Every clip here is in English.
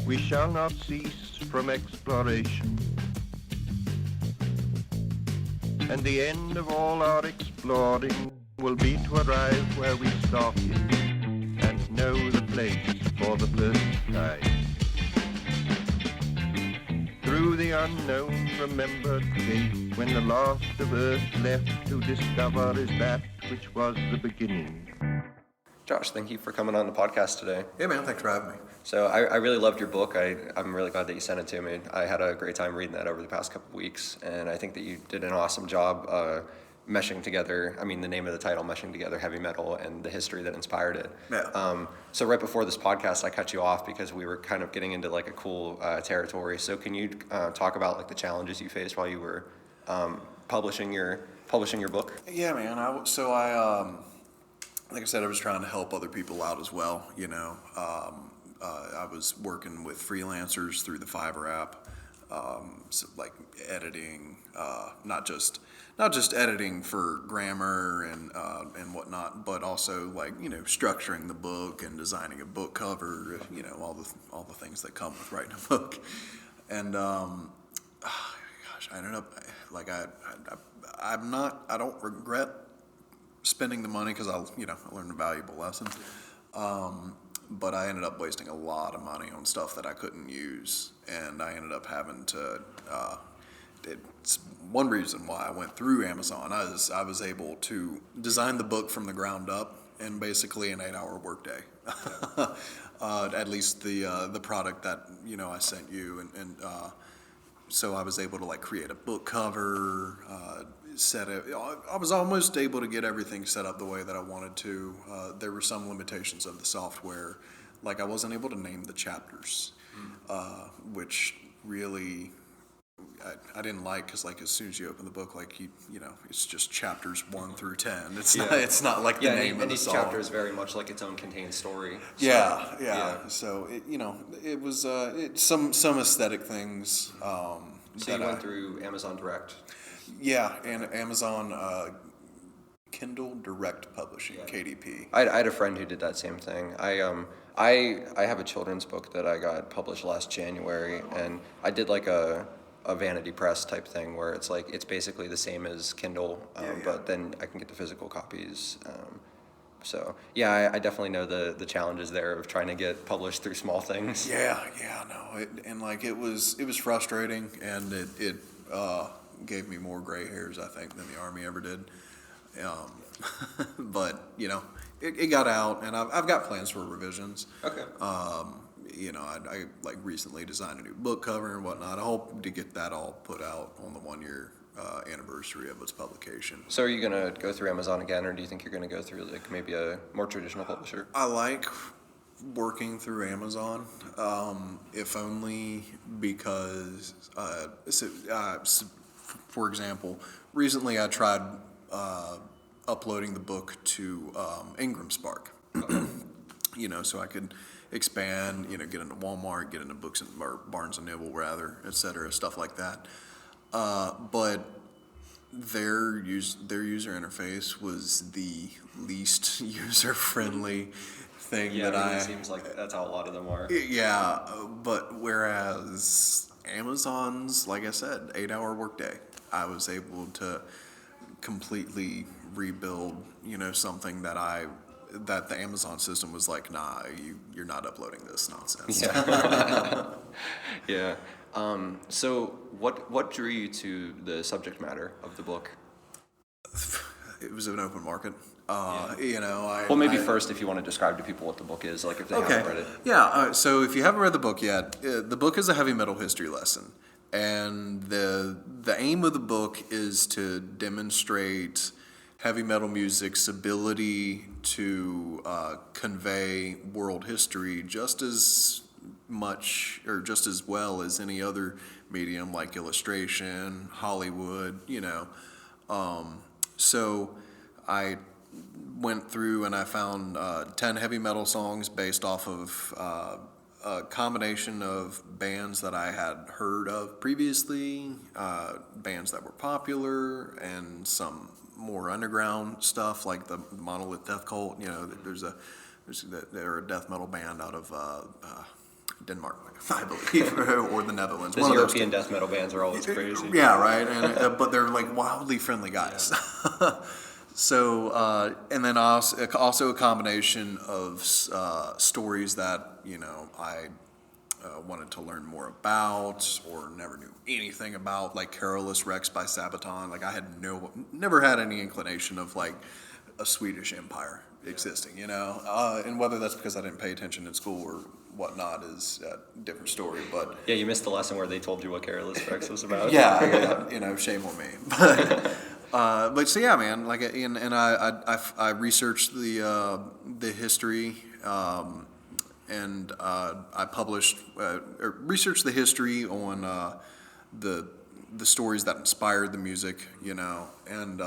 We shall not cease from exploration. And the end of all our exploring will be to arrive where we started and know the place for the first time. Through the unknown remembered gate, when the last of earth left to discover is that which was the beginning. Josh, thank you for coming on the podcast today. Yeah, man, thanks for having me. So I really loved your book. I'm really glad that you sent it to me. I had a great time reading that over the past couple of weeks, and I think that you did an awesome job meshing together, the name of the title, meshing together heavy metal and the history that inspired it. Yeah. So right before this podcast, I cut you off because we were kind of getting into like a cool territory. So can you talk about like the challenges you faced while you were publishing your book? Yeah, man. Like I said, I was trying to help other people out as well. I was working with freelancers through the Fiverr app, so like editing, not just editing for grammar and whatnot, but also structuring the book and designing a book cover. All the things that come with writing a book. And gosh, I ended up I don't regret spending the money because I learned a valuable lesson. But I ended up wasting a lot of money on stuff that I couldn't use, and I ended up having to. It's one reason why I went through Amazon. I was able to design the book from the ground up in basically an 8-hour workday. At least the product that I sent you, and so I was able to create a book cover. Set it. I was almost able to get everything set up the way that I wanted to. There were some limitations of the software, like I wasn't able to name the chapters, which really I didn't like, because as soon as you open the book, it's just chapters 1 through 10. It's not like the name of the song. Each chapter is very much like its own contained story. So, yeah. So it was some aesthetic things. So you went through Amazon Direct. Yeah, and Amazon Kindle Direct Publishing, KDP. I had a friend who did that same thing. I have a children's book that I got published last January, and I did like a vanity press type thing where it's basically the same as Kindle, but then I can get the physical copies. So yeah, I definitely know the challenges there of trying to get published through small things. It was frustrating, and it gave me more gray hairs, I think, than the Army ever did. But it got out, and I've got plans for revisions. Okay. I recently designed a new book cover and whatnot. I hope to get that all put out on the 1-year anniversary of its publication. So are you gonna go through Amazon again, or do you think you're gonna go through maybe a more traditional publisher? I like working through Amazon, if only because, for example, recently I tried uploading the book to Ingram Spark, so I could expand, get into Walmart, get into books or Barnes and Noble rather, etc., stuff like that. But their user interface was the least user friendly thing it seems like that's how a lot of them are. Yeah, but whereas Amazon's, like I said, 8-hour workday, I was able to completely rebuild, something that the Amazon system was like, nah, you're not uploading this nonsense. Yeah. Yeah. So what drew you to the subject matter of the book? It was an open market. First, if you want to describe to people what the book is, if they haven't read it. Yeah. So if you haven't read the book yet, the book is a heavy metal history lesson, and the aim of the book is to demonstrate heavy metal music's ability to convey world history just as much or just as well as any other medium like illustration, Hollywood, So I went through and I found 10 heavy metal songs based off of a combination of bands that I had heard of previously, bands that were popular, and some more underground stuff like the Monolith Death Cult. They're a death metal band out of Denmark, I believe, or the Netherlands. Those European death metal bands are always crazy. Yeah, right. And but they're like wildly friendly guys. Yeah. So, and then also a combination of stories that I wanted to learn more about or never knew anything about, like Carolus Rex by Sabaton. Like I had never had any inclination of like a Swedish empire existing, and whether that's because I didn't pay attention in school or whatnot is a different story. But yeah, you missed the lesson where they told you what Carolus Rex was about. yeah, shame on me. But so yeah, man, like, and I researched the history, and I published researched the history on the stories that inspired the music, and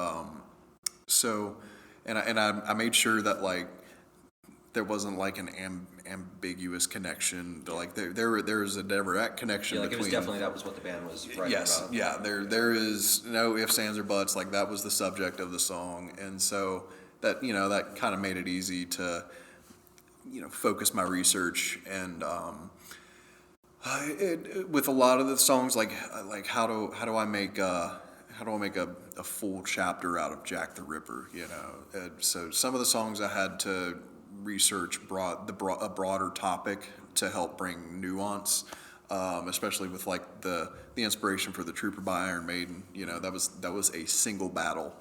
so. And I made sure that like there wasn't like an ambiguous connection. Like there's a direct connection like between. It was definitely that was what the band was writing about. Yeah. There is no ifs, ands, or buts. Like that was the subject of the song, and so that that kind of made it easy to focus my research and. With a lot of the songs, like how do I make a full chapter out of Jack the Ripper, so some of the songs I had to research a broader topic to help bring nuance, especially with like the inspiration for the Trooper by Iron Maiden. That was a single battle,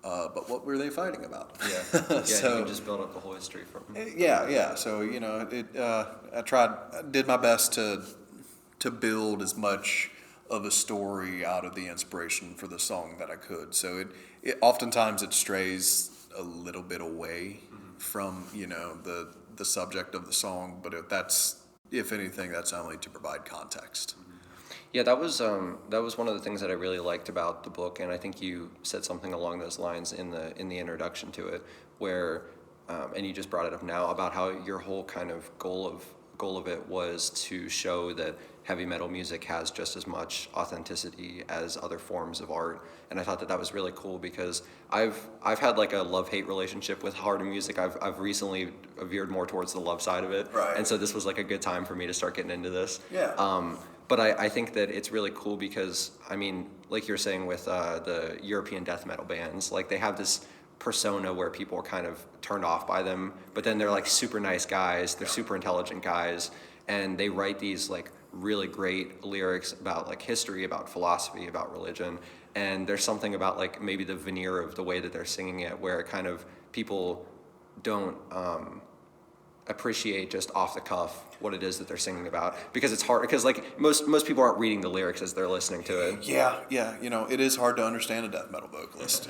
but what were they fighting about? Yeah, so you can just build up the whole history from. Yeah. So I did my best to build as much of a story out of the inspiration for the song that I could. So it oftentimes it strays a little bit away from the subject of the song, but if anything that's only to provide context. Yeah, that was one of the things that I really liked about the book, and I think you said something along those lines in the introduction to it, where and you just brought it up now about how your whole kind of goal of it was to show that heavy metal music has just as much authenticity as other forms of art, and I thought that was really cool because I've had like a love-hate relationship with harder music. I've recently veered more towards the love side of it, right. And so this was like a good time for me to start getting into this. Yeah. But I think that it's really cool because, I mean, like you're saying with the European death metal bands, like they have this persona where people are kind of turned off by them, but then they're like super nice guys, they're super intelligent guys, and they write these like really great lyrics about like history, about philosophy, about religion, and there's something about like maybe the veneer of the way that they're singing it where it kind of people don't appreciate just off the cuff what it is that they're singing about, because it's hard, because like most people aren't reading the lyrics as they're listening to it. Yeah, it is hard to understand a death metal vocalist.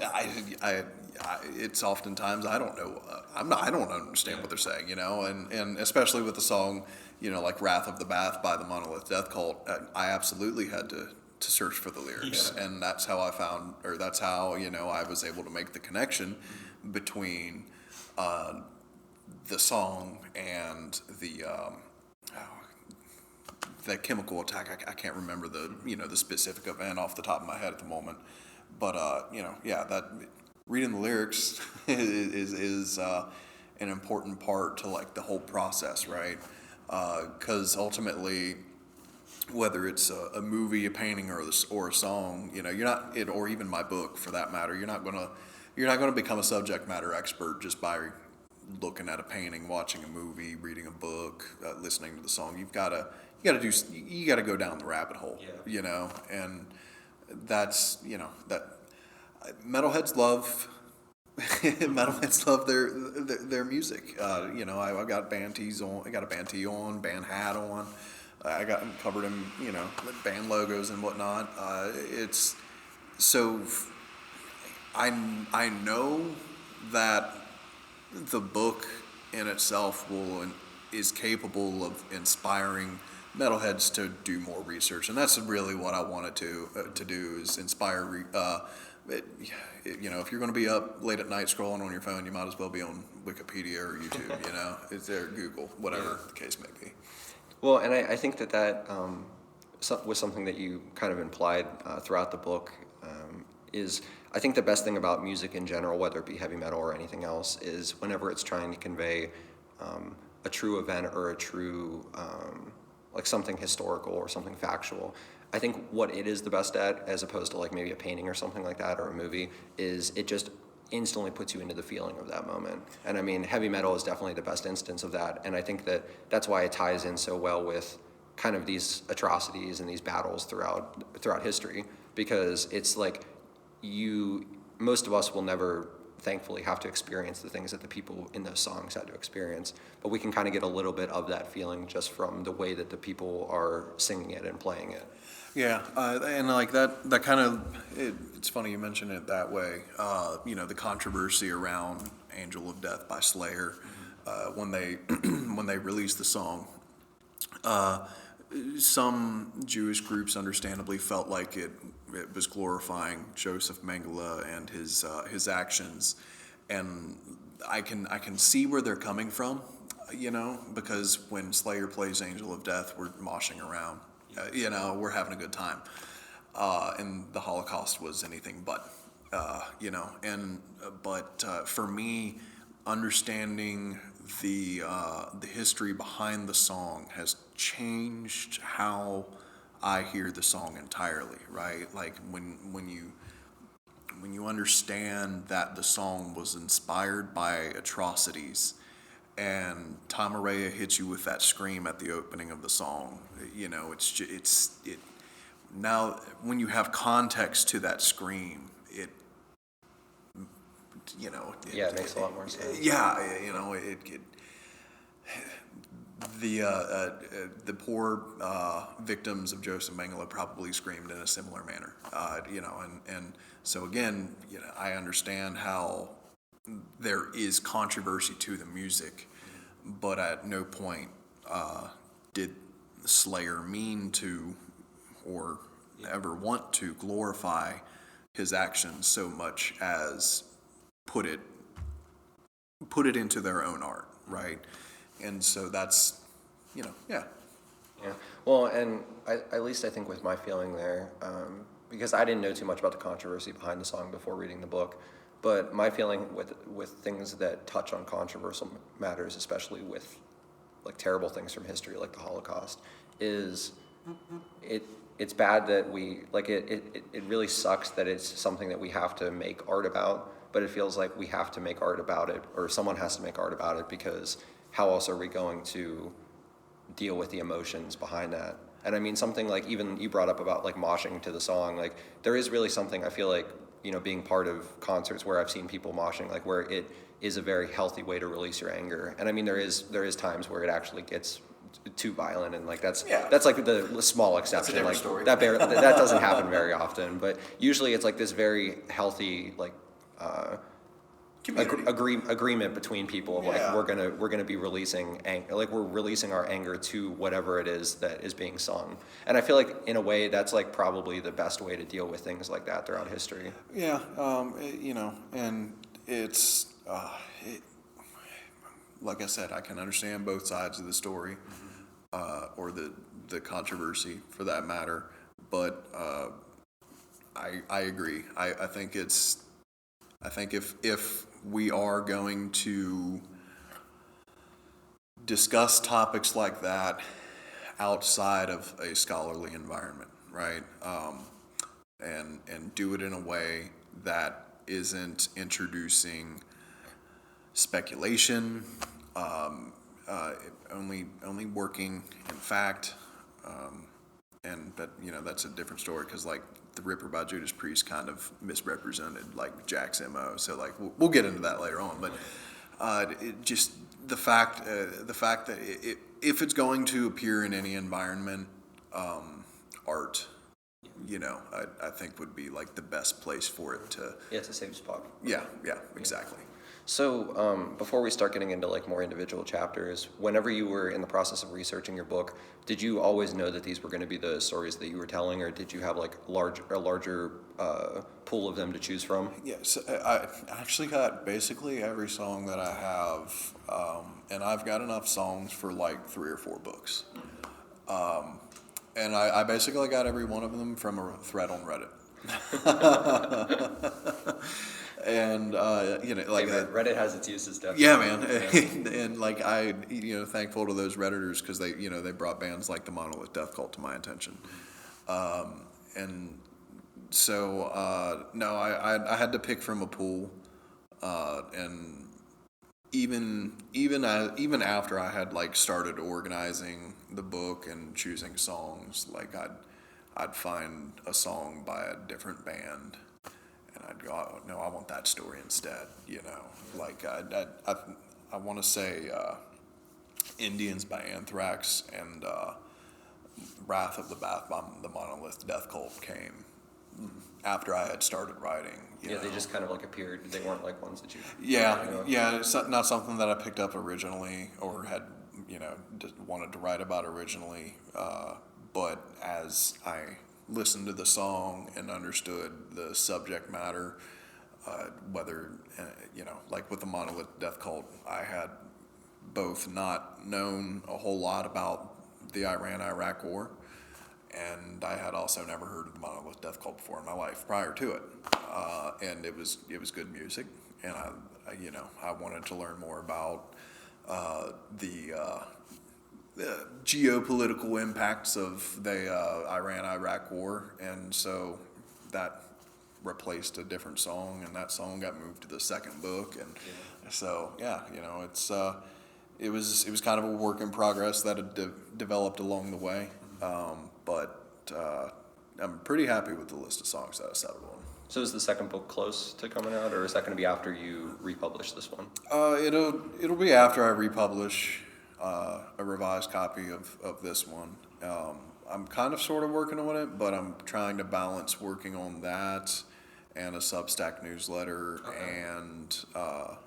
It's oftentimes I don't know. I don't understand what they're saying, and especially with the song, like "Wrath of the Bath" by the Monolith Death Cult. I absolutely had to search for the lyrics, and that's how I found, or that's how I was able to make the connection between the song and the chemical attack. I can't remember the specific event off the top of my head at the moment, but that reading the lyrics is an important part to like the whole process, right? Because ultimately, whether it's a movie, a painting, or a song, you're not or even my book for that matter, you're not gonna become a subject matter expert just by looking at a painting, watching a movie, reading a book, listening to the song. You gotta go down the rabbit hole, and that's that metalheads love their music. I got band tees on, I got a band tee on, band hat on. I got them covered in band logos and whatnot. It's so I know that the book in itself is capable of inspiring metalheads to do more research, and that's really what I wanted to do is inspire. If you're going to be up late at night scrolling on your phone, you might as well be on Wikipedia or YouTube. It's there, Google, whatever the case may be. Well, and I think that was something that you kind of implied throughout the book. Is I think the best thing about music in general, whether it be heavy metal or anything else, is whenever it's trying to convey a true event or a true like something historical or something factual. I think what it is the best at, as opposed to like maybe a painting or something like that or a movie, is it just instantly puts you into the feeling of that moment. And I mean, heavy metal is definitely the best instance of that. And I think that that's why it ties in so well with kind of these atrocities and these battles throughout history, because it's like most of us will never thankfully have to experience the things that the people in those songs had to experience, but we can kind of get a little bit of that feeling just from the way that the people are singing it and playing it. Yeah, and like that kind of, it's funny you mention it that way. The controversy around Angel of Death by Slayer, when they when they released the song, some Jewish groups understandably felt like it was glorifying Joseph Mengele and his actions, and I can see where they're coming from, because when Slayer plays Angel of Death, we're moshing around, we're having a good time, and the Holocaust was anything but, but for me, understanding the history behind the song has changed how I hear the song entirely, right? Like when you understand that the song was inspired by atrocities, and Tom Araya hits you with that scream at the opening of the song, now when you have context to that scream, it makes a lot more sense. The poor victims of Joseph Mengele probably screamed in a similar manner, and so again, I understand how there is controversy to the music, but at no point did Slayer mean to or ever want to glorify his actions so much as put it into their own art, right? And so that's, yeah. Yeah. Well, and at least I think with my feeling there, because I didn't know too much about the controversy behind the song before reading the book, but my feeling with things that touch on controversial matters, especially with like terrible things from history like the Holocaust, is it's bad that it really sucks that it's something that we have to make art about, but it feels like we have to make art about it, or someone has to make art about it, because how else are we going to deal with the emotions behind that? And I mean, something like, even you brought up about like moshing to the song, like there is really something, I feel like, being part of concerts where I've seen people moshing, like where it is a very healthy way to release your anger. And I mean, there is times where it actually gets too violent, and like that's like the small exception. That's a like story. that doesn't happen very often, but usually it's like this very healthy like agreement between people of like, Yeah. we're gonna be releasing we're releasing our anger to whatever it is that is being sung. And I feel like in a way that's like probably the best way to deal with things like that throughout history. Yeah, and it's like I said, I can understand both sides of the story, or the controversy for that matter. But I agree. I think if we are going to discuss topics like that outside of a scholarly environment, right, and do it in a way that isn't introducing speculation, only working in fact, but that's a different story, because like the Ripper by Judas Priest kind of misrepresented like Jack's MO, so like we'll get into that later on, but just the fact that if it's going to appear in any environment, art, I think would be like the best place for it to. Yeah, it's a safe spot. Yeah, exactly. So before we start getting into like more individual chapters, whenever you were in the process of researching your book, did you always know that these were going to be the stories that you were telling, or did you have like a larger pool of them to choose from? Yeah, so I actually got basically every song that I have, and I've got enough songs for like 3 or 4 books. And I basically got every one of them from a thread on Reddit. And like Hey, Reddit has its uses, definitely. yeah, man. Yeah. And like thankful to those Redditors because they brought bands like the Monolith Death Cult to my attention. And so no, I had to pick from a pool, and even after I had like started organizing the book and choosing songs, like I'd find a song by a different band, and I'd go, oh, no, I want that story instead. Like I want to say Indians by Anthrax and Wrath of the Bath Bomb, the Monolith Death Cult came after I had started writing. Yeah, they just kind of like appeared. They weren't like ones that you. Yeah, it's not something that I picked up originally or had, just wanted to write about originally. But as I listened to the song and understood the subject matter, whether, like with the Monolith Death Cult, I had both not known a whole lot about the Iran-Iraq War, and I had also never heard of the Monolith Death Cult before in my life prior to it, and it was good music, and I wanted to learn more about the geopolitical impacts of the Iran-Iraq War, and so that replaced a different song, and that song got moved to the second book, and so it was kind of a work in progress that had developed along the way. But I'm pretty happy with the list of songs that I settled on. So is the second book close to coming out, or is that going to be after you republish this one? It'll be after I republish a revised copy of this one. I'm kind of sort of working on it, but I'm trying to balance working on that and a Substack newsletter, and I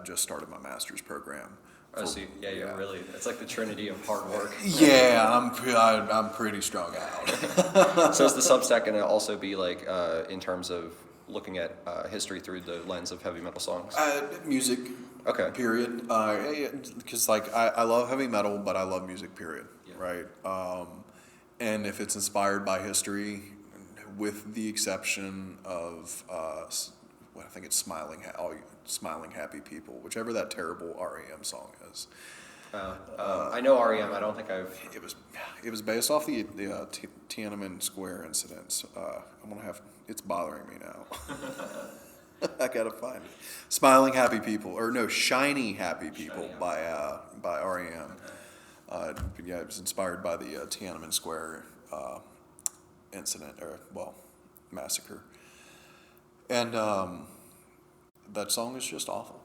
just started my master's program. Oh, so you're really, it's like the trinity of hard work. Yeah, I'm pretty strung out. So is the Substack going to also be like, in terms of looking at history through the lens of heavy metal songs? Music. Okay. Period. Because like I love heavy metal, but I love music. Period. Yeah. Right. And if it's inspired by history, with the exception of I think it's Smiling Happy People, whichever that terrible REM song is. I know REM. I don't think I've. It was based off the Tiananmen Square incidents. I'm gonna have. It's bothering me now. I gotta find it. Smiling Happy People, or no, Shiny Happy People by REM. It was inspired by the Tiananmen Square incident, massacre. And that song is just awful.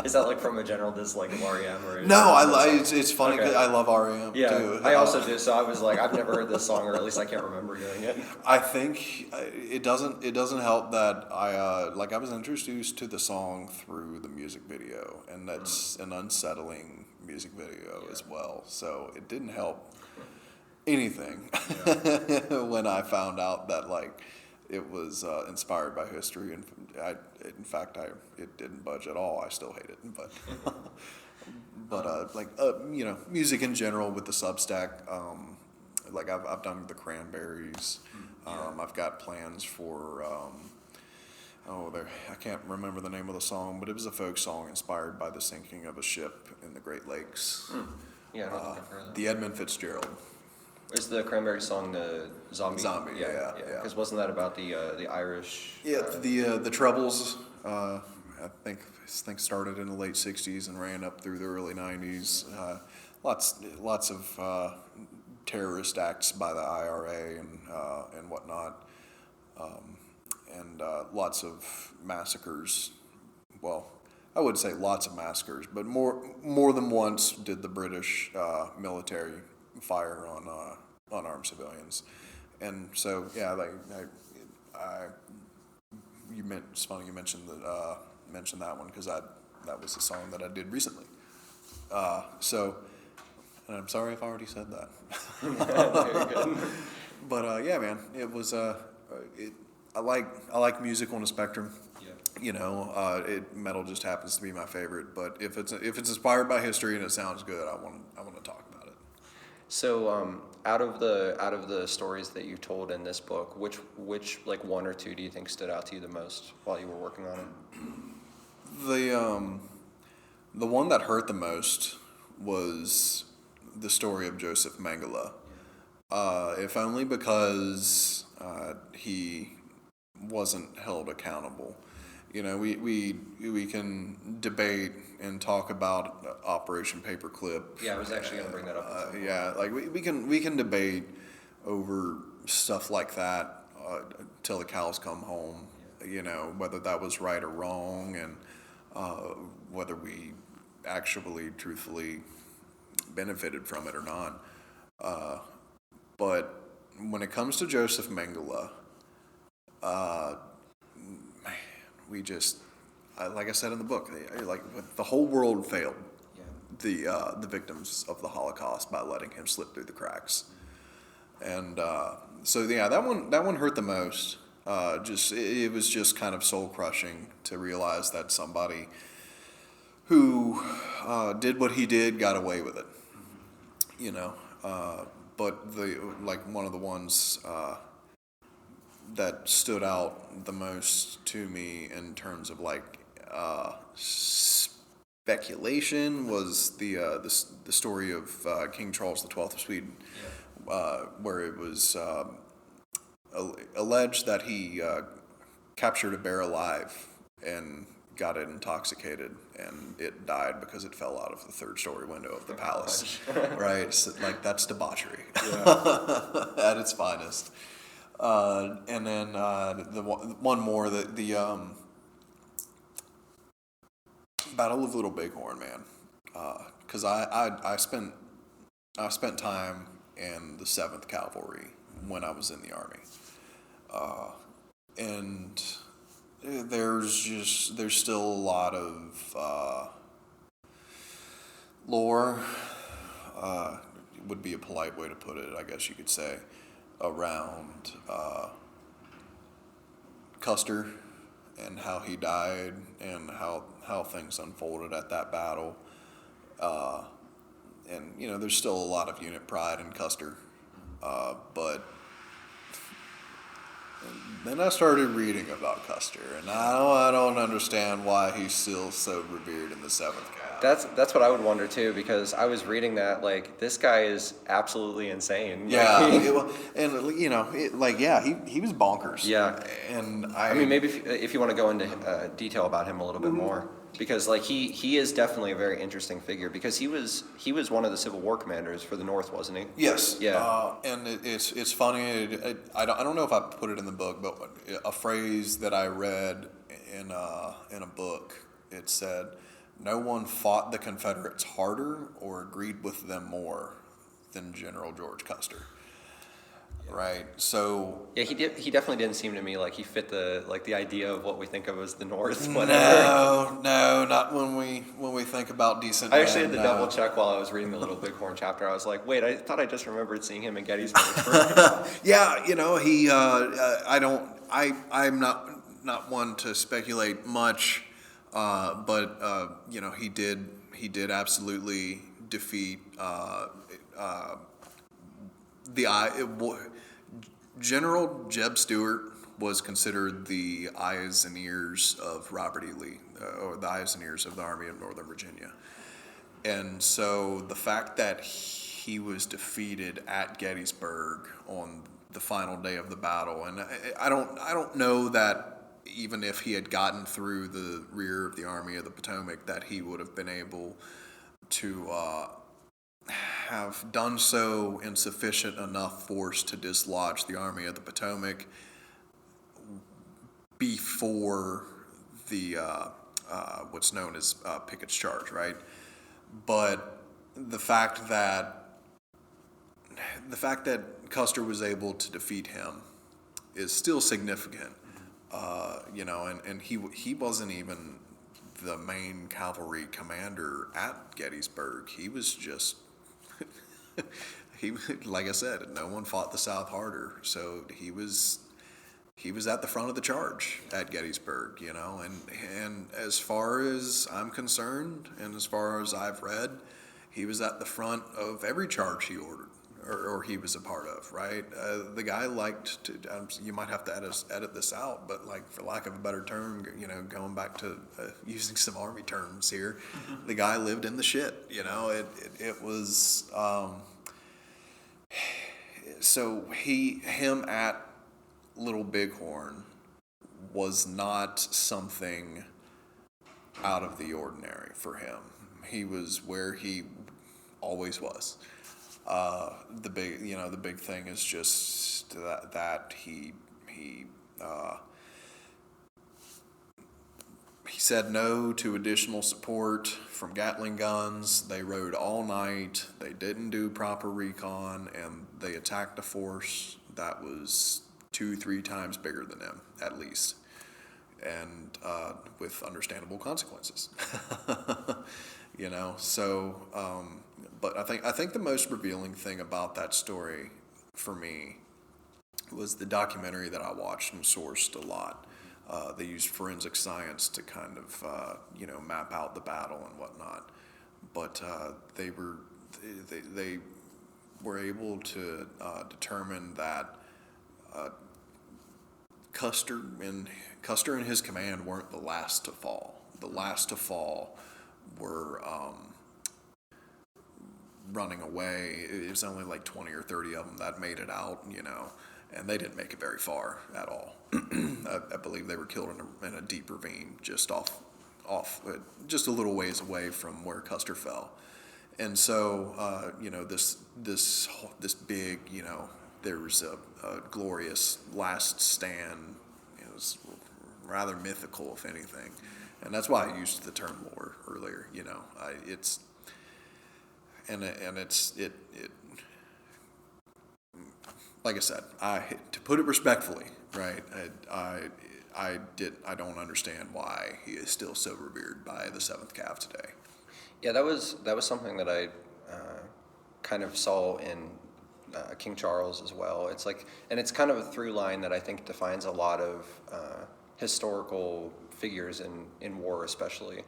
Is that like from a general dislike of REM? Or no, it's funny because I love REM too. I also do. So I was like, I've never heard this song, or at least I can't remember hearing it. I think it doesn't help that I was introduced to the song through the music video, and that's an unsettling music video as well. So it didn't help anything when I found out that it was inspired by history, and it didn't budge at all. I still hate it, but music in general with the Substack. I've done the Cranberries. I've got plans for I can't remember the name of the song, but it was a folk song inspired by the sinking of a ship in the Great Lakes. Yeah, I don't think I've heard that. The Edmund Fitzgerald. Is the Cranberry song the Zombie? Zombie, yeah. Because wasn't that about the Irish? Yeah, the Troubles. I think started in the late '60s and ran up through the early '90s. Lots of terrorist acts by the IRA and whatnot, and lots of massacres. Well, I would say lots of massacres, but more than once did the British military fire on armed civilians, and so it's funny you mentioned that one because that was a song that I did recently. And I'm sorry if I already said that. Very good. But man, it was I like music on a spectrum. Metal just happens to be my favorite. But if it's inspired by history and it sounds good, I want to talk about it. So Out of the stories that you told in this book, which like one or two do you think stood out to you the most while you were working on it? The one that hurt the most was the story of Joseph Mengele. If only because he wasn't held accountable. You know, we can debate and talk about Operation Paperclip. Yeah, I was actually going to bring that up. Yeah, like we can debate over stuff like that till the cows come home. You know, whether that was right or wrong, and whether we actually, truthfully benefited from it or not. But when it comes to Joseph Mengele, man, we just, like I said in the book, like the whole world failed the victims of the Holocaust by letting him slip through the cracks. And so yeah, that one hurt the most. It was just kind of soul crushing to realize that somebody who did what he did got away with it. You know, but one of the ones that stood out the most to me in terms of speculation was the story of King Charles XII of Sweden, where it was alleged that he captured a bear alive and got it intoxicated, and it died because it fell out of the third-story window of the palace. Right? So, like, that's debauchery at its finest. And then the one more, the Battle of Little Bighorn, man. Because I spent time in the 7th Cavalry when I was in the Army, and there's still a lot of lore, would be a polite way to put it, I guess you could say, around Custer and how he died and how things unfolded at that battle. And, you know, there's still a lot of unit pride in Custer, but then I started reading about Custer, and I don't understand why he's still so revered in the 7th Cav. That's what I would wonder too, because I was reading that, like, this guy is absolutely insane. Yeah, and you know, he was bonkers. Yeah, and I mean, maybe if you want to go into detail about him a little bit more, because like he is definitely a very interesting figure, because he was one of the Civil War commanders for the North, wasn't he? Yes. Yeah. And it's funny. I don't know if I put it in the book, but a phrase that I read in a book, it said, "No one fought the Confederates harder or agreed with them more than General George Custer." Right. So yeah, he definitely didn't seem to me like he fit the idea of what we think of as the North. Whatever. No, not when we think about decent. I actually had to double check while I was reading the Little Bighorn chapter. I was like, wait, I thought I just remembered seeing him in Gettysburg. Yeah, you know, I'm not one to speculate much, but you know, he did absolutely defeat General Jeb Stuart was considered the eyes and ears of Robert E. Lee, or the eyes and ears of the Army of Northern Virginia. And so the fact that he was defeated at Gettysburg on the final day of the battle, and I don't know that even if he had gotten through the rear of the Army of the Potomac, that he would have been able to have done so in sufficient enough force to dislodge the Army of the Potomac before the what's known as Pickett's Charge, right? But the fact that Custer was able to defeat him is still significant, you know, and he wasn't even the main cavalry commander at Gettysburg. He was just like I said, no one fought the South harder, so he was at the front of the charge at Gettysburg, you know, and as far as I'm concerned, and as far as I've read, he was at the front of every charge he ordered, or he was a part of, right? The guy liked to, you might have to edit this out, but like, for lack of a better term, going back to using some Army terms here, the guy lived in the shit, it was, so him at Little Bighorn was not something out of the ordinary for him. He was where he always was. The big thing is just that he said no to additional support from Gatling guns. They rode all night. They didn't do proper recon, and they attacked a force that was 2-3 times bigger than them, at least, and with understandable consequences. So, but I think the most revealing thing about that story for me was the documentary that I watched and sourced a lot. They used forensic science to kind of map out the battle and whatnot, but they were able to determine that Custer and his command weren't the last to fall. The last to fall were running away. It was only like 20 or 30 of them that made it out, and they didn't make it very far at all. I believe they were killed in a deep ravine just off just a little ways away from where Custer fell. And so, this big, there was a glorious last stand. It was rather mythical, if anything. And that's why I used the term lore earlier. It's like I said, to put it respectfully, right? I don't understand why he is still so revered by the 7th Cav today. Yeah, that was something that I kind of saw in King Charles as well. It's like, and it's kind of a through line that I think defines a lot of historical figures in war, especially,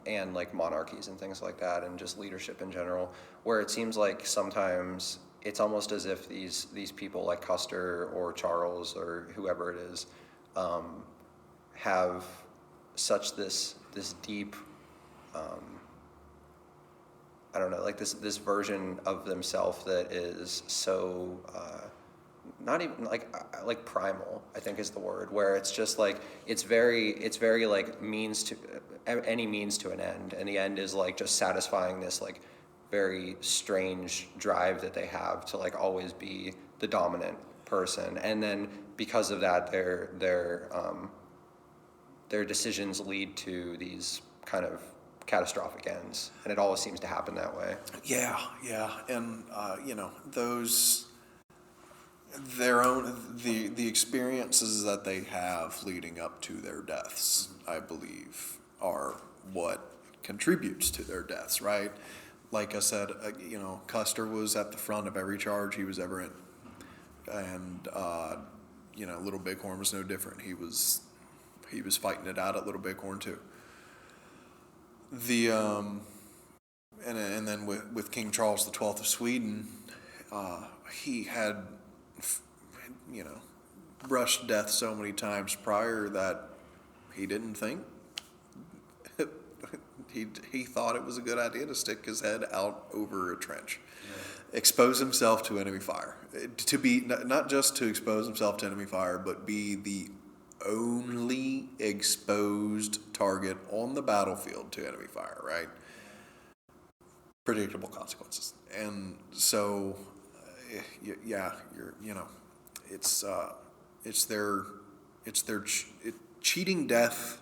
and like monarchies and things like that, and just leadership in general, where it seems like sometimes it's almost as if these people like Custer or Charles or whoever it is have such this deep, I don't know, like this version of themselves that is so not even like primal, I think is the word, where it's just like it's very like means to any means to an end, and the end is like just satisfying this like very strange drive that they have to like always be the dominant person, and then because of that their decisions lead to these kind of catastrophic ends, and it always seems to happen that way. Yeah, and those their own the experiences that they have leading up to their deaths, I believe, are what contributes to their deaths, right? Like I said, Custer was at the front of every charge he was ever in, and Little Bighorn was no different. He was fighting it out at Little Bighorn too. And then with King Charles XII of Sweden, he had brushed death so many times prior that he didn't think he thought it was a good idea to stick his head out over a trench, expose himself to enemy fire, to be not just to expose himself to enemy fire, but be the only exposed target on the battlefield to enemy fire, right? Predictable consequences. And so, cheating death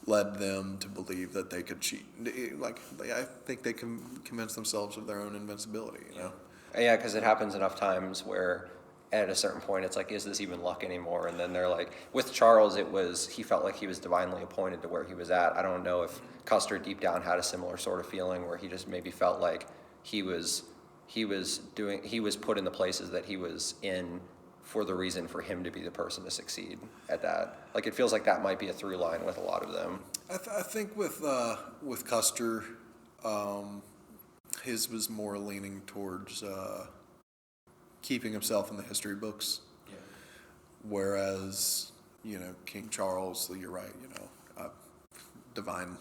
led them to believe that they could cheat. I think they can convince themselves of their own invincibility, Yeah, because it happens enough times where at a certain point it's like, is this even luck anymore? And then they're like, with Charles, he felt like he was divinely appointed to where he was at. I don't know if Custer deep down had a similar sort of feeling where he just maybe felt like he was put in the places that he was in for the reason for him to be the person to succeed at that. Like, it feels like that might be a through line with a lot of them. I think with Custer, his was more leaning towards keeping himself in the history books. Yeah. Whereas, King Charles, you're right, divine,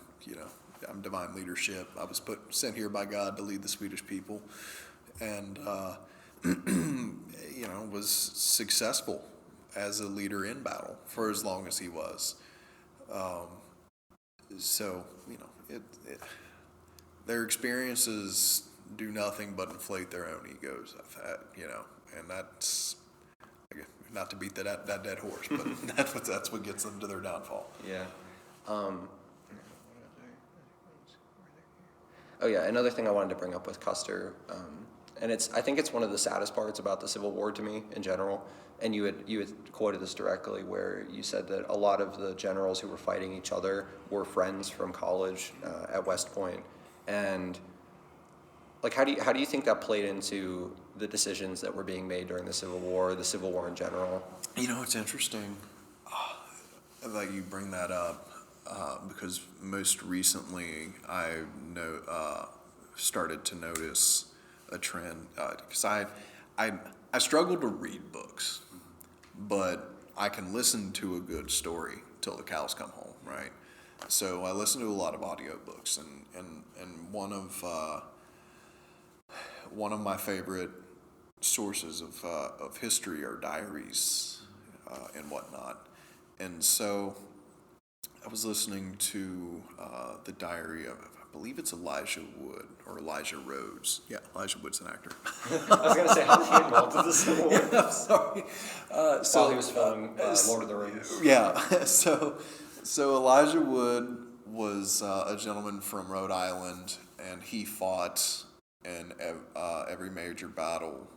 I'm divine leadership. I was sent here by God to lead the Swedish people, and was successful as a leader in battle for as long as he was. So their experiences do nothing but inflate their own egos. And that's, not to beat that dead horse, but that's what gets them to their downfall. Yeah. Oh yeah, another thing I wanted to bring up with Custer, and I think it's one of the saddest parts about the Civil War to me in general. And you had quoted this directly, where you said that a lot of the generals who were fighting each other were friends from college at West Point. And like, how do you think that played into the decisions that were being made during the Civil War in general? It's interesting that you bring that up, because most recently I started to notice a trend, because I struggle to read books, but I can listen to a good story till the cows come home, right? So I listen to a lot of audiobooks, and one of my favorite sources of history are diaries and whatnot. And so I was listening to the diary of, I believe it's Elijah Wood or Elijah Rhodes. Yeah, Elijah Wood's an actor. I was going to say, how was he involved in the Civil War? I'm sorry. While he was filming Lord of the Rings. Yeah, so Elijah Wood was a gentleman from Rhode Island, and he fought in every major battle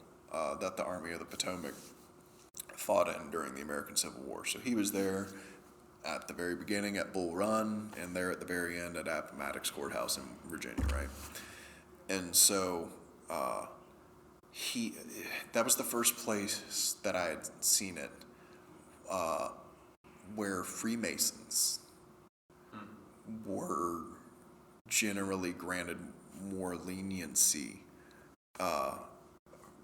that the Army of the Potomac fought in during the American Civil War. So he was there at the very beginning at Bull Run, and there at the very end at Appomattox Courthouse in Virginia, right? And so that was the first place that I had seen it where Freemasons were generally granted more leniency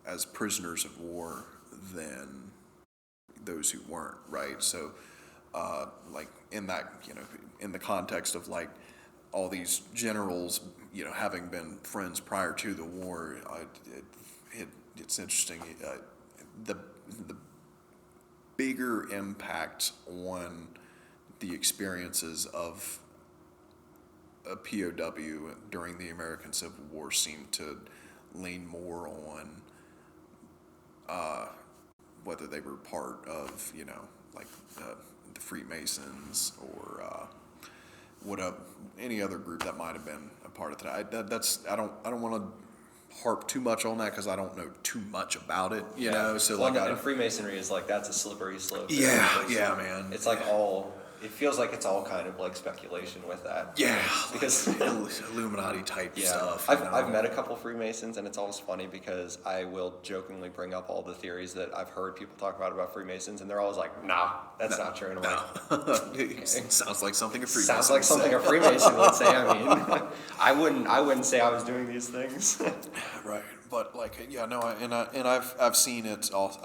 as prisoners of war than those who weren't, right? So like in that, in the context of like all these generals, having been friends prior to the war, it's interesting. The bigger impact on the experiences of a POW during the American Civil War seemed to lean more on whether they were part of, like the Freemasons or any other group that might have been a part of that. I don't want to harp too much on that because I don't know too much about it, know. So well, and Freemasonry is like, that's a slippery slope. Yeah, man. It's like it feels like it's all kind of like speculation with that. Yeah, because Illuminati type stuff. I've met a couple Freemasons, and it's always funny because I will jokingly bring up all the theories that I've heard people talk about Freemasons, and they're always like, "Nah, that's not true." And I'm like, okay. Sounds like something a Freemason. Sounds like something a Freemason would say. I mean, I wouldn't say I was doing these things. Right. But I've seen it. I want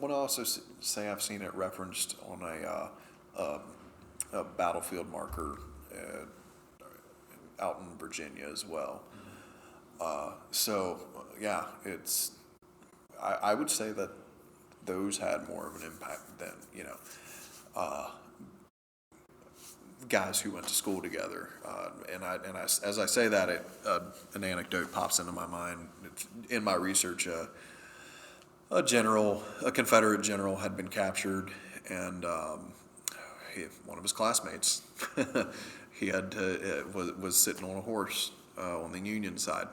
to also say I've seen it referenced on a battlefield marker out in Virginia as well. So yeah, I would say that those had more of an impact than guys who went to school together. And as I say that, an anecdote pops into my mind. In my research, a Confederate general had been captured, and one of his classmates, he was sitting on a horse on the Union side,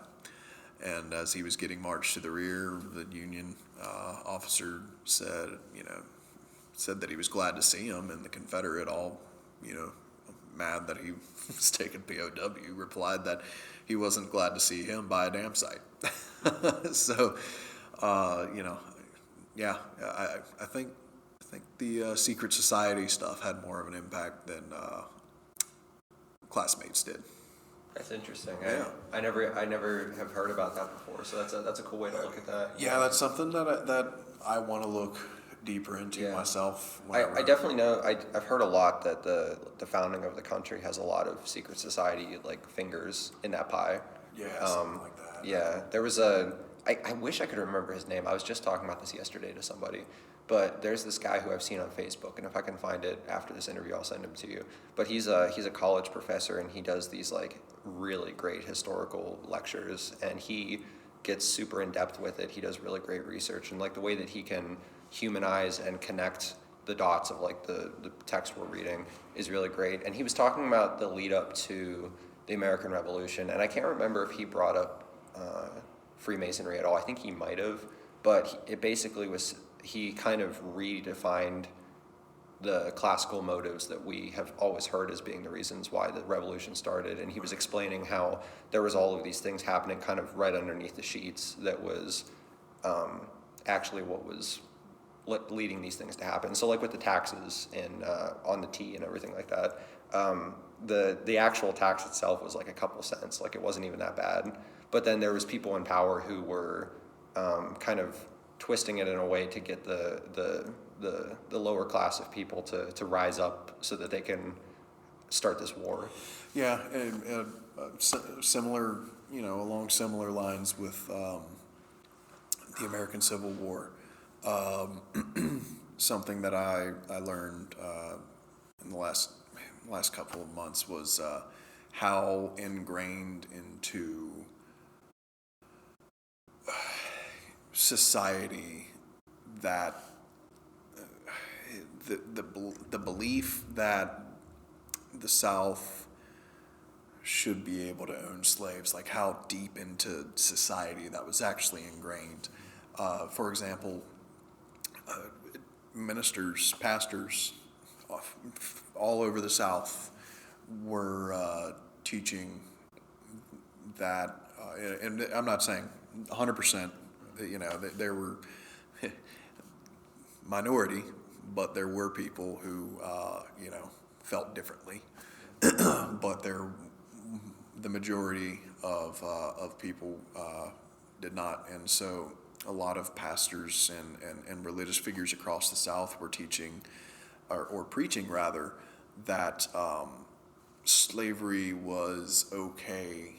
and as he was getting marched to the rear, the Union officer said that he was glad to see him, and the Confederate, all mad that he was taken POW, replied that he wasn't glad to see him by a damn sight. So, yeah, I think the secret society stuff had more of an impact than classmates did. That's interesting. Yeah. I never have heard about that before. So that's a cool way to look at that. Yeah, that's something that I want to look deeper into myself. I definitely know. I've heard a lot that the founding of the country has a lot of secret society like fingers in that pie. Yeah, something like that. Yeah, there was I wish I could remember his name. I was just talking about this yesterday to somebody. But there's this guy who I've seen on Facebook, and if I can find it after this interview, I'll send him to you. But he's a college professor, and he does these like really great historical lectures, and he gets super in depth with it. He does really great research, and like the way that he can humanize and connect the dots of like the text we're reading is really great. And he was talking about the lead up to the American Revolution, and I can't remember if he brought up Freemasonry at all. I think he might have, but it basically was, he kind of redefined the classical motives that we have always heard as being the reasons why the revolution started. And he was explaining how there was all of these things happening kind of right underneath the sheets that was actually what was leading these things to happen. So like with the taxes and on the tea and everything like that, the actual tax itself was like a couple cents, like it wasn't even that bad. But then there was people in power who were kind of twisting it in a way to get the lower class of people to rise up so that they can start this war. Yeah, and similar, along similar lines with the American Civil War. Something that I learned in the last couple of months was how ingrained into society that the belief that the South should be able to own slaves, like how deep into society that was actually ingrained. For example, ministers, pastors all over the South were teaching that, and I'm not saying 100%, there were minority, but there were people who, felt differently. But the majority of people did not. And so a lot of pastors and religious figures across the South were teaching, or preaching rather, that slavery was okay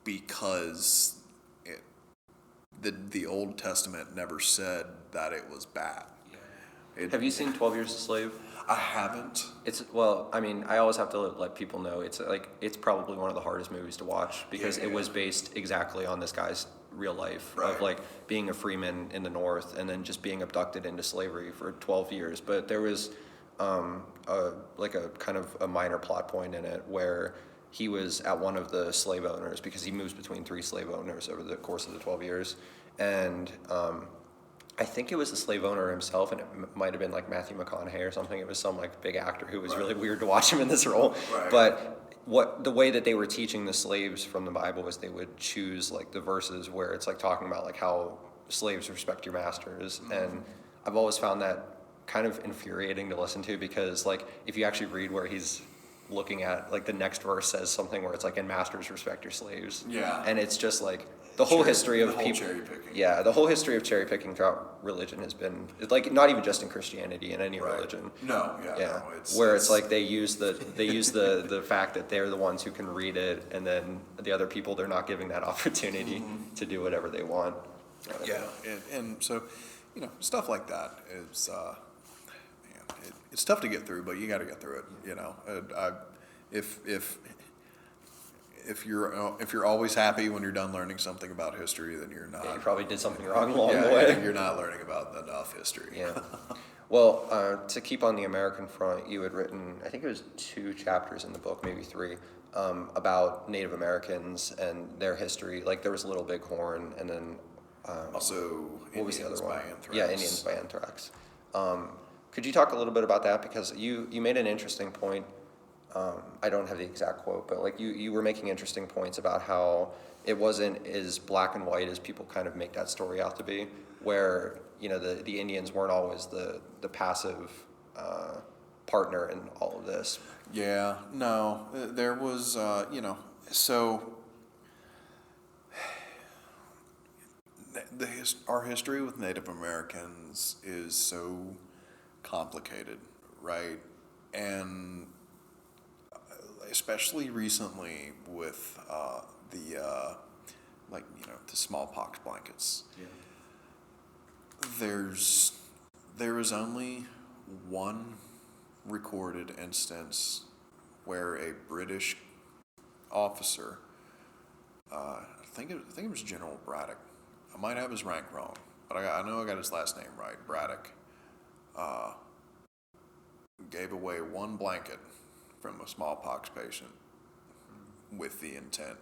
because the Old Testament never said that it was bad. Have you seen 12 Years a Slave? I haven't. I always have to let people know it's probably one of the hardest movies to watch because it was based exactly on this guy's real life of like being a freeman in the North and then just being abducted into slavery for 12 years. But there was a kind of a minor plot point in it where he was at one of the slave owners because he moves between 3 slave owners over the course of the 12 years. And I think it was the slave owner himself, and it might have been like Matthew McConaughey or something. It was some like big actor who was really weird to watch him in this role. Right. But the way that they were teaching the slaves from the Bible was they would choose like the verses where it's like talking about like how slaves respect your masters. Mm-hmm. And I've always found that kind of infuriating to listen to because like if you actually read where he's looking at, like the next verse says something where it's like, and masters respect your slaves. Yeah. And it's just like the whole history of people. Cherry picking. Yeah, the whole history of cherry picking throughout religion has been like not even just in Christianity, in any religion. No, no, it's like they use the fact that they're the ones who can read it, and then the other people they're not giving that opportunity to do whatever they want. Yeah, and so stuff like that is it's tough to get through, but you got to get through it. If you're always happy when you're done learning something about history, then you're not. Yeah, you probably did something wrong along the way. You're not learning about enough history. Yeah. Well, to keep on the American front, you had written, I think it was 2 chapters in the book, maybe 3, about Native Americans and their history. Like there was Little Bighorn, and then also what was the other one? By Anthrax. Yeah, Indians by Anthrax. Could you talk a little bit about that? Because you made an interesting point. I don't have the exact quote, but like you were making interesting points about how it wasn't as black and white as people kind of make that story out to be, where the Indians weren't always the passive partner in all of this. Yeah, no, there was So, our history with Native Americans is so complicated, right? And especially recently with the smallpox blankets. Yeah. There is only one recorded instance where a British officer, I think it was General Braddock. I might have his rank wrong, but I know I got his last name right. Braddock gave away one blanket from a smallpox patient with the intent,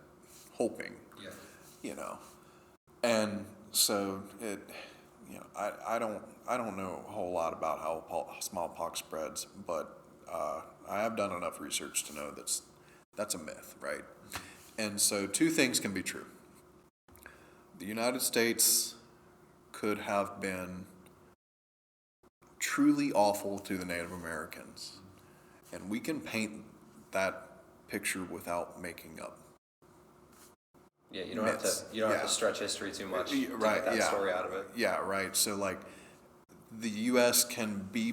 hoping, and so I don't know a whole lot about how smallpox spreads, but I have done enough research to know that's a myth, right? And so two things can be true. The United States could have been truly awful to the Native Americans, and we can paint that picture without making up. Yeah, you don't have to stretch history too much to right, get that story out of it. Yeah, right. So like the US can be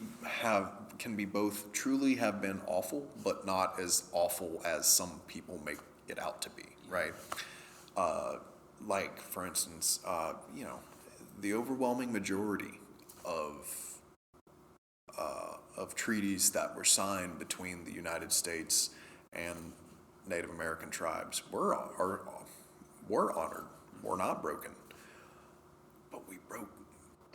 both truly have been awful, but not as awful as some people make it out to be, right? Like for instance, the overwhelming majority of treaties that were signed between the United States and Native American tribes were honored, were not broken, but we broke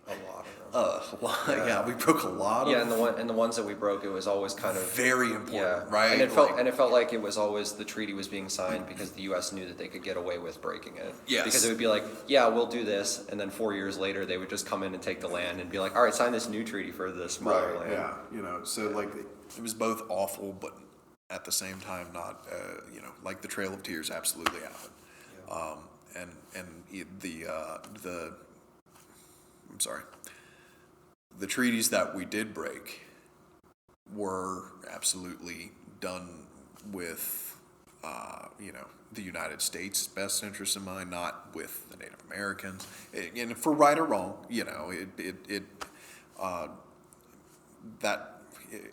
A lot of them. yeah, we broke a lot of. Yeah, and the ones that we broke, it was always kind of very important, yeah, right? And it felt like it was always the treaty was being signed because the U.S. knew that they could get away with breaking it. Yes. Because it would be like, yeah, we'll do this, and then 4 years later they would just come in and take the land and be like, all right, sign this new treaty for the smaller land. Yeah, so like it was both awful, but at the same time not, like the Trail of Tears absolutely happened. Yeah. I'm sorry. The treaties that we did break were absolutely done with, the United States' best interest in mind, not with the Native Americans. And for right or wrong, that,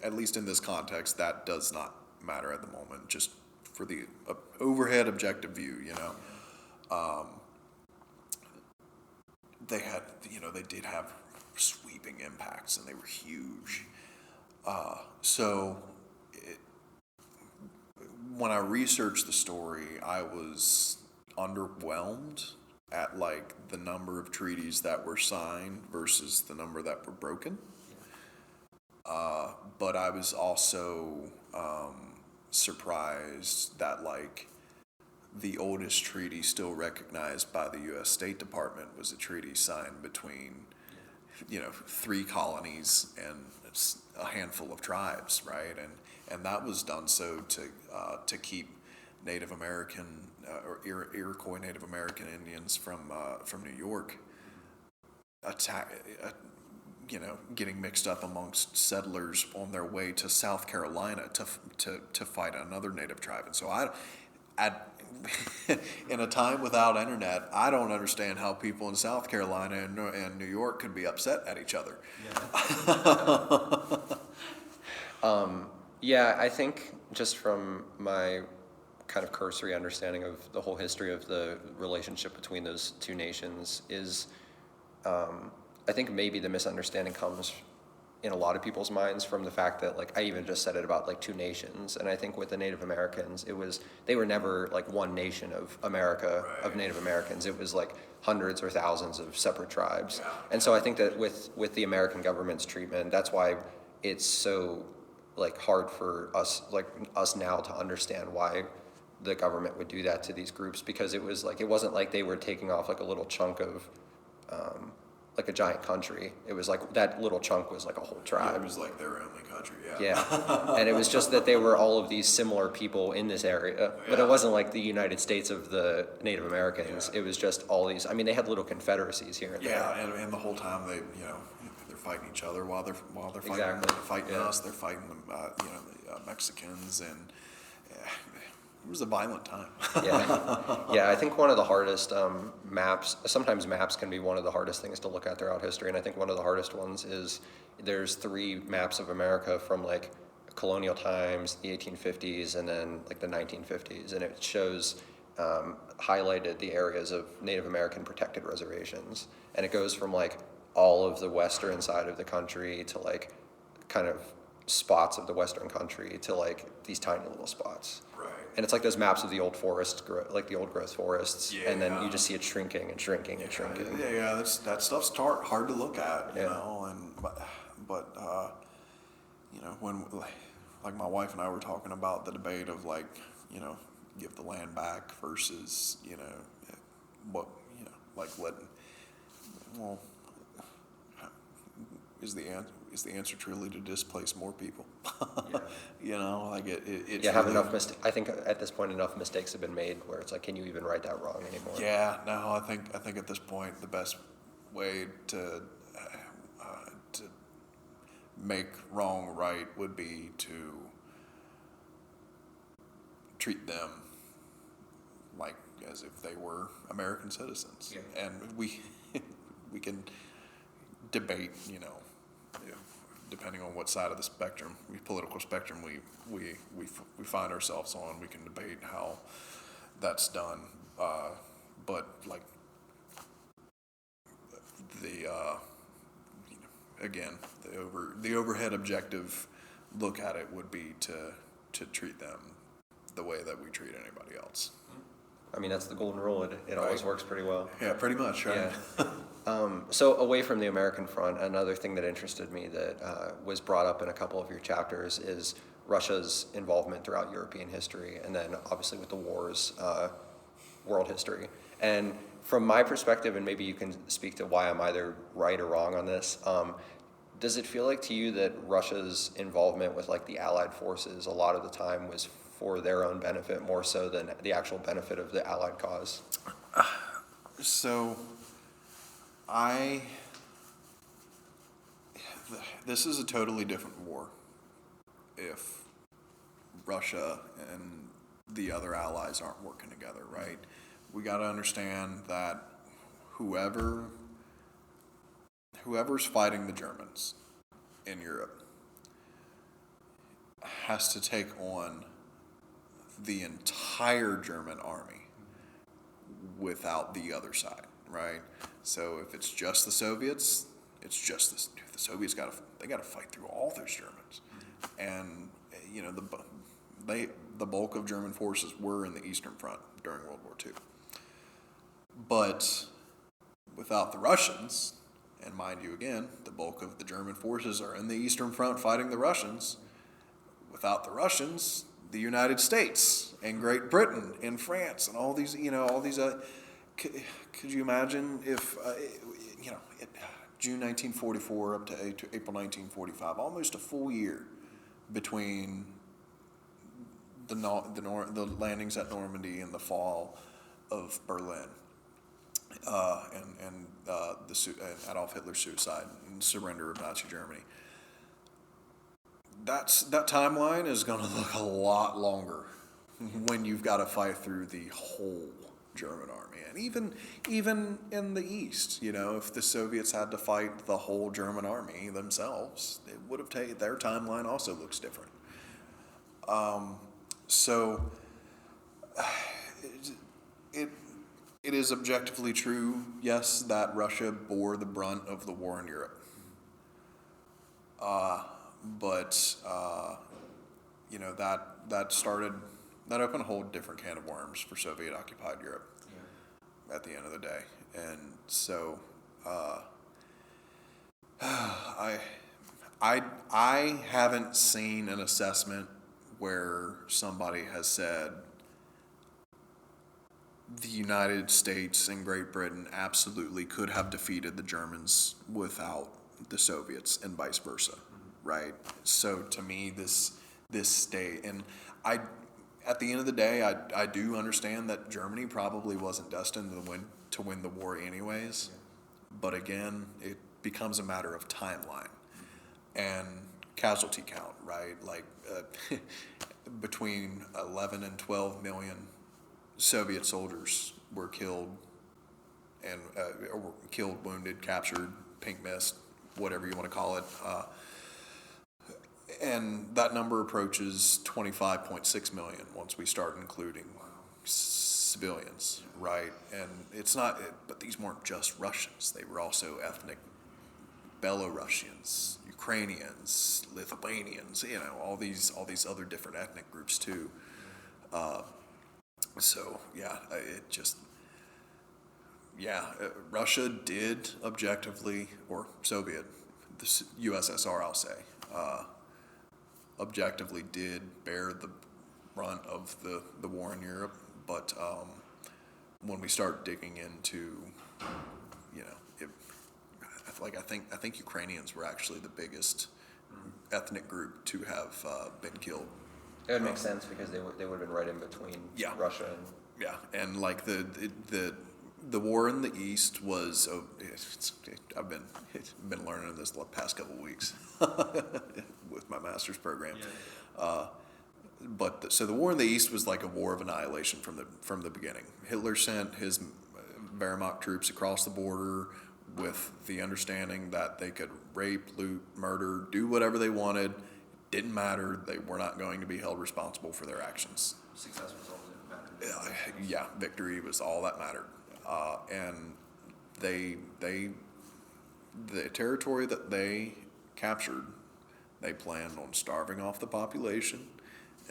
at least in this context, that does not matter at the moment. Just for the overhead objective view, they had, they did have sweeping impacts, and they were huge. When I researched the story, I was underwhelmed at like the number of treaties that were signed versus the number that were broken. But I was also surprised that like the oldest treaty still recognized by the U.S. State Department was a treaty signed between, 3 colonies and a handful of tribes, right? And that was done so to keep Native American or Iroquois Native American Indians from New York getting mixed up amongst settlers on their way to South Carolina to fight another Native tribe. And so in a time without internet, I don't understand how people in South Carolina and New York could be upset at each other. Yeah, I think just from my kind of cursory understanding of the whole history of the relationship between those two nations is, I think maybe the misunderstanding comes in a lot of people's minds from the fact that, like, I even just said it about like two nations, and I think with the Native Americans, they were never like one nation of America, right, of Native Americans. It was like hundreds or thousands of separate tribes. Yeah. And so I think that with the American government's treatment, that's why it's so like hard for us now to understand why the government would do that to these groups, because it wasn't like they were taking off like a little chunk of like a giant country. It was like that little chunk was like a whole tribe. Yeah, it was like their only country, yeah. Yeah, and it was just that they were all of these similar people in this area, but it wasn't like the United States of the Native Americans. Yeah. It was just all these, I mean, they had little confederacies here and there. Yeah, and the whole time they're fighting each other while they're fighting, exactly, fighting us, they're fighting the Mexicans, and It was a violent time. Yeah, I think one of the hardest maps, sometimes maps can be one of the hardest things to look at throughout history, and I think one of the hardest ones is there's 3 maps of America from like colonial times, the 1850s, and then like the 1950s, and it shows highlighted the areas of Native American protected reservations, and it goes from like all of the western side of the country to like kind of spots of the western country to like these tiny little spots. Right. And it's like those maps of the old forest, like the old growth forests, and then you just see it shrinking and shrinking and shrinking. Yeah, that stuff's hard to look at, you Yeah. know, and but you know, when like my wife and I were talking about the debate of like, you know, give the land back versus, you know, what, you know, like well, is the answer truly to displace more people? Yeah. You know, like it's Yeah, have really, enough I think at this point enough mistakes have been made where it's like, can you even write that wrong anymore? Yeah, no, I think at this point the best way to make wrong right would be to treat them like as if they were American citizens. Yeah. And we can debate, you know, depending on what side of the spectrum, political spectrum we find ourselves on, we can debate how that's done. But like the you know, again, the overhead objective look at it would be to treat them the way that we treat anybody else. I mean, that's the golden rule. It always works pretty well. Yeah, pretty much, right? Yeah. So away from the American front, another thing that interested me that was brought up in a couple of your chapters is Russia's involvement throughout European history, and then obviously with the wars, world history. And from my perspective, and maybe you can speak to why I'm either right or wrong on this, does it feel like to you that Russia's involvement with like the Allied forces a lot of the time was for their own benefit more so than the actual benefit of the Allied cause? So, this is a totally different war if Russia and the other allies aren't working together, right? We got to understand that whoever's fighting the Germans in Europe has to take on the entire German army without the other side, right? So if it's just the Soviets, it's just the Soviets got to fight through all those Germans, and you know the bulk of German forces were in the Eastern Front during World War II. But without the Russians, and mind you again, the bulk of the German forces are in the Eastern Front fighting the Russians. Without the Russians, the United States and Great Britain and France and all these, you know, could you imagine if, you know, June 1944 up to April 1945, almost a full year between the landings at Normandy and the fall of Berlin, and Adolf Hitler's suicide and surrender of Nazi Germany. That timeline is going to look a lot longer when you've got to fight through the whole German army, and even in the East, you know, if the Soviets had to fight the whole German army themselves, it would have taken, their timeline also looks different. So it is objectively true, yes, that Russia bore the brunt of the war in Europe. But you know, that opened a whole different can of worms for Soviet-occupied Europe at the end of the day. And so I haven't seen an assessment where somebody has said the United States and Great Britain absolutely could have defeated the Germans without the Soviets and vice versa, right? So to me, this state, and at the end of the day, I do understand that Germany probably wasn't destined to win the war anyways, but again, it becomes a matter of timeline and casualty count, right? Like between 11 and 12 million Soviet soldiers were killed or were killed, wounded, captured, pink mist, whatever you want to call it. And that number approaches 25.6 million once we start including civilians, right? And it's not, but these weren't just Russians. They were also ethnic Belarusians, Ukrainians, Lithuanians, all these other different ethnic groups too. Russia did objectively, or Soviet, the USSR, I'll say, objectively did bear the brunt of the war in Europe, but when we start digging into, I think Ukrainians were actually the biggest ethnic group to have been killed. It would make sense because they would have been right in between Russia and and like the war in the East was I've been learning this the past couple of weeks with my master's program. So the war in the East was like a war of annihilation from the beginning. Hitler sent his Wehrmacht troops across the border with the understanding that they could rape, loot, murder, do whatever they wanted. Didn't matter. They were not going to be held responsible for their actions. success result didn't matter. Victory was all that mattered. And the territory that they captured, they planned on starving off the population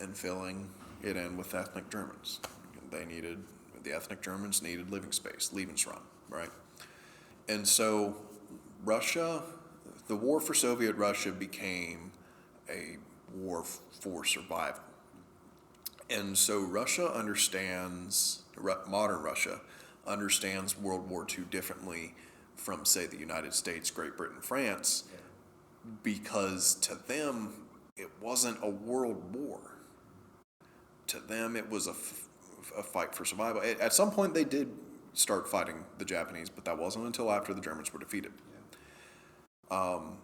and filling it in with ethnic Germans. The ethnic Germans needed living space, Lebensraum, right? And so the war for Soviet Russia became a war for survival. And so modern Russia understands World War II differently from, say, the United States, Great Britain, France, because to them, it wasn't a world war. To them, it was a fight for survival. At some point, they did start fighting the Japanese, but that wasn't until after the Germans were defeated. And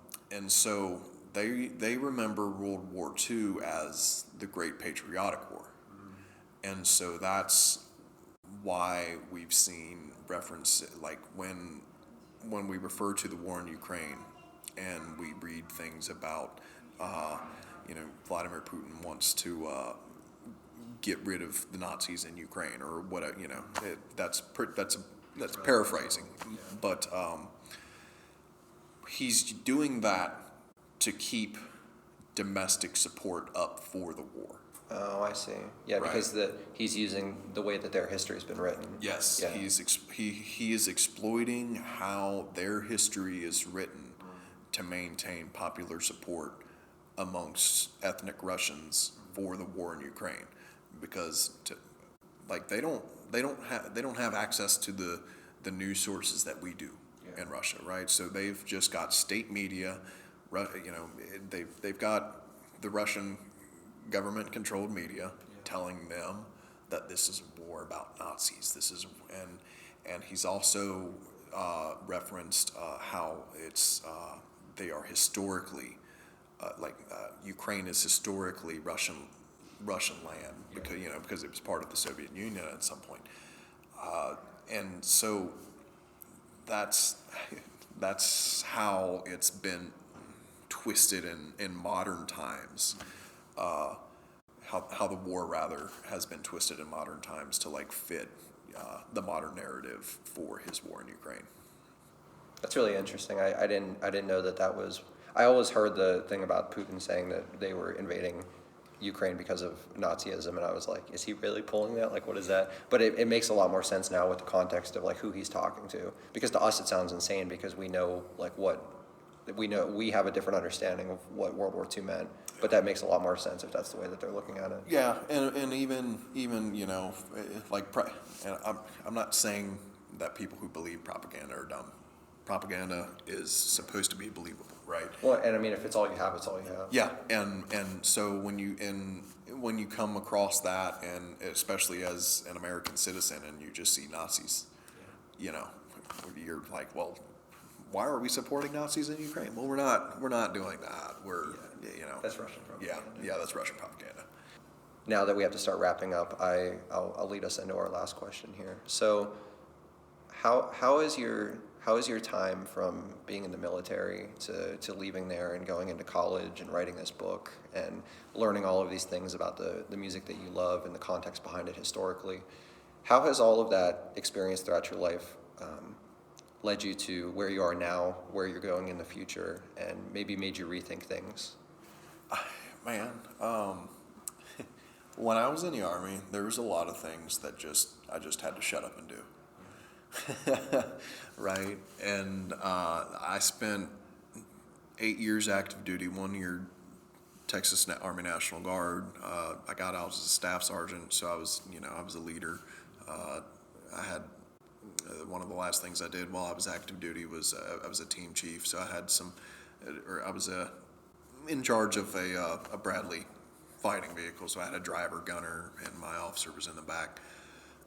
so they remember World War II as the Great Patriotic War. And so that's why we've seen reference, like when we refer to the war in Ukraine and we read things about, Vladimir Putin wants to get rid of the Nazis in Ukraine or whatever, that's paraphrasing, but he's doing that to keep domestic support up for the war. Oh, I see. Yeah, right. Because he's using the way that their history has been written. Yes, yeah. He is exploiting how their history is written to maintain popular support amongst ethnic Russians for the war in Ukraine, because they don't have access to the news sources that we do in Russia, right? So they've just got state media. They've got the Russian government-controlled media telling them that this is a war about Nazis. And he's also referenced how they are historically Ukraine is historically Russian land because it was part of the Soviet Union at some point. And so that's how it's been twisted in modern times. How the war rather has been twisted in modern times to fit the modern narrative for his war in Ukraine. That's really interesting. I didn't know that was. I always heard the thing about Putin saying that they were invading Ukraine because of Nazism, and I was like, is he really pulling that? What is that? But it makes a lot more sense now with the context of who he's talking to, because to us it sounds insane because we know we have a different understanding of what World War II meant, but that makes a lot more sense if that's the way that they're looking at it. Yeah, and even and I'm not saying that people who believe propaganda are dumb. Propaganda is supposed to be believable, right? Well, and I mean, if it's all you have, it's all you have. Yeah, and so when you come across that, and especially as an American citizen, and you just see Nazis, you're like, well, why are we supporting Nazis in Ukraine? Well, we're not doing that. We're That's Russian propaganda. Yeah, that's Russian propaganda. now that we have to start wrapping up, I'll lead us into our last question here. So, how is your time from being in the military to leaving there and going into college and writing this book and learning all of these things about the music that you love and the context behind it historically? How has all of that experience throughout your life led you to where you are now, where you're going in the future, and maybe made you rethink things? Man, when I was in the Army, there was a lot of things that I just had to shut up and do. Right? And I spent 8 years active duty, 1 year Texas Army National Guard. I got out as a staff sergeant, so I was a leader. I had one of the last things I did while I was active duty was I was a team chief, so I was in charge of a Bradley fighting vehicle. So I had a driver, gunner, and my officer was in the back,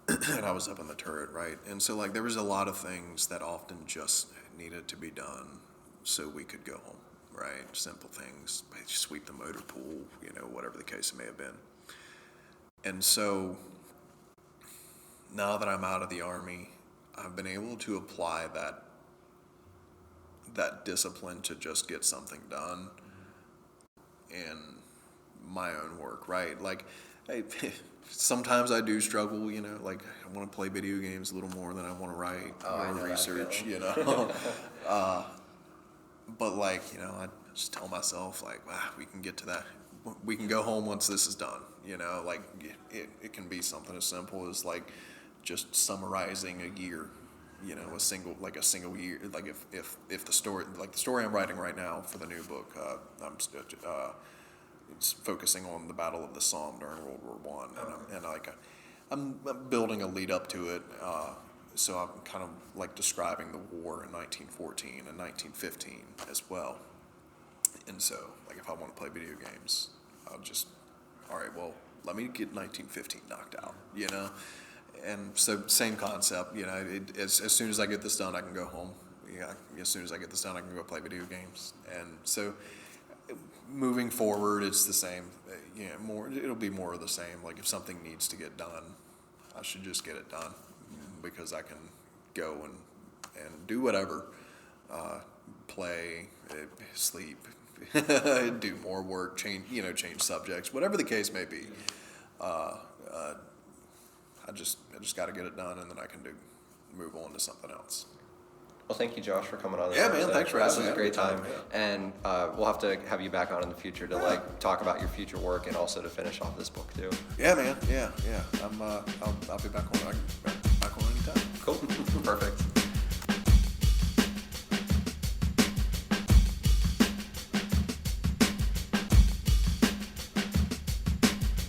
and I was up in the turret, right? And so there was a lot of things that often just needed to be done so we could go home, right? Simple things, sweep the motor pool, whatever the case may have been. And so now that I'm out of the Army, I've been able to apply that discipline to just get something done in my own work, right? Sometimes I do struggle, I want to play video games a little more than I want to write or research, but I just tell myself we can get to that. We can go home once this is done, it can be something as simple as just summarizing a year, a single year. If the story I'm writing right now for the new book, it's focusing on the Battle of the Somme during World War I, I'm building a lead up to it. So I'm kind of describing the war in 1914 and 1915 as well. And so if I want to play video games, I'll just, all right, well, let me get 1915 knocked out, And so same concept, as soon as I get this done, I can go home. As soon as I get this done, I can go play video games. And so moving forward, it's the same. It'll be more of the same. If something needs to get done, I should just get it done because I can go and do whatever, play, sleep, do more work, change subjects, whatever the case may be. I just got to get it done, and then I can move on to something else. Well, thank you, Josh, for coming on. Yeah, man, thanks for having me. This was a great time, and we'll have to have you back on in the future to talk about your future work and also to finish off this book too. Yeah, man. Yeah. I'll be back on. Back on anytime. Cool. Perfect.